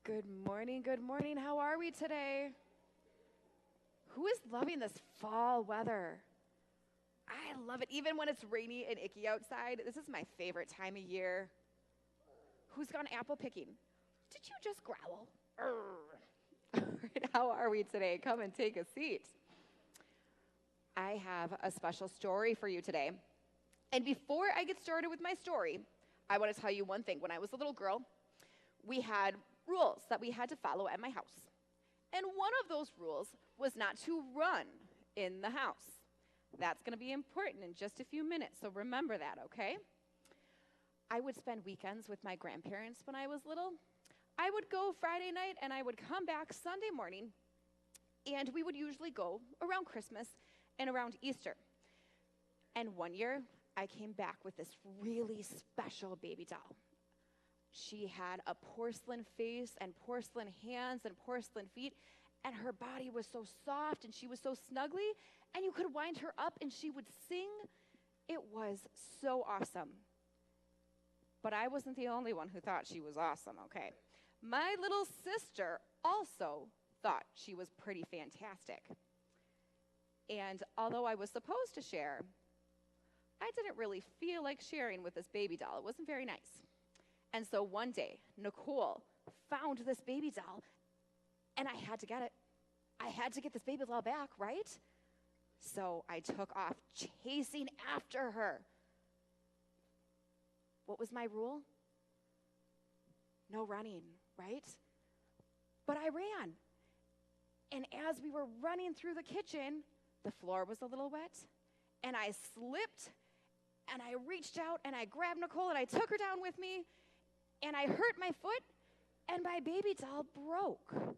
Good morning, good morning. How are we today? Who is loving this fall weather? I love it. Even when it's rainy and icky outside, this is my favorite time of year. Who's gone apple picking? Did you just growl? All right, how are we today? Come and take a seat. I have a special story for you today. And before I get started with my story, I want to tell you one thing. When I was a little girl, we had rules that we had to follow at my house. And one of those rules was not to run in the house. That's going to be important in just a few minutes, so remember that, okay? I would spend weekends with my grandparents when I was little. I would go Friday night and I would come back Sunday morning, and we would usually go around Christmas and around Easter. And one year, I came back with this really special baby doll. She had a porcelain face and porcelain hands and porcelain feet, and her body was so soft and she was so snuggly, and you could wind her up and she would sing. It was so awesome. But I wasn't the only one who thought she was awesome, okay? My little sister also thought she was pretty fantastic. And although I was supposed to share, I didn't really feel like sharing with this baby doll. It wasn't very nice. And so one day, Nicole found this baby doll, and I had to get it. I had to get this baby doll back, right? So I took off chasing after her. What was my rule? No running, right? But I ran. And as we were running through the kitchen, the floor was a little wet, and I slipped, and I reached out, and I grabbed Nicole, and I took her down with me, and I hurt my foot, and my baby doll broke.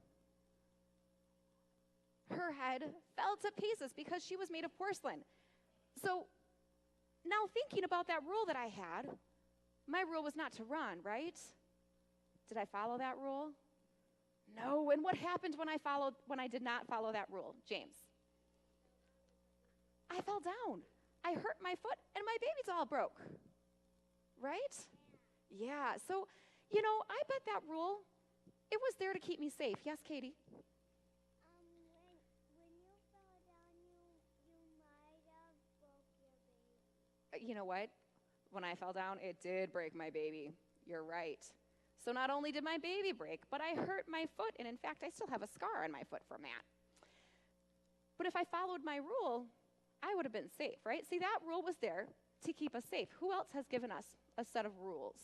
Her head fell to pieces because she was made of porcelain. So now thinking about that rule that I had, my rule was not to run, right? Did I follow that rule? No. And what happened when I did not follow that rule, James? I fell down. I hurt my foot, and my baby doll broke. Right? Yeah, so, I bet that rule, it was there to keep me safe. Yes, Katie? When you fell down, you might have broke your baby. You know what? When I fell down, it did break my baby. You're right. So not only did my baby break, but I hurt my foot, and in fact, I still have a scar on my foot from that. But if I followed my rule, I would have been safe, right? See, that rule was there to keep us safe. Who else has given us a set of rules?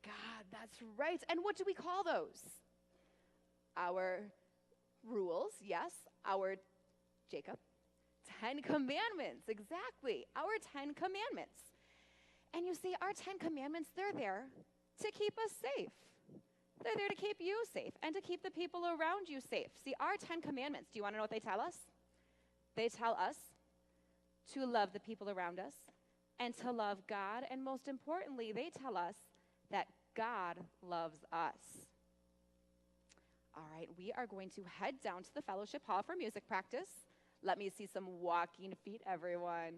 God, that's right. And what do we call those? Our rules, yes. Our, Jacob, 10 Commandments, exactly. Our 10 Commandments. And you see, our 10 Commandments, they're there to keep us safe. They're there to keep you safe and to keep the people around you safe. See, our 10 Commandments, do you want to know what they tell us? They tell us to love the people around us and to love God. And most importantly, they tell us that God loves us. All right, we are going to head down to the fellowship hall for music practice. Let me see some walking feet, everyone.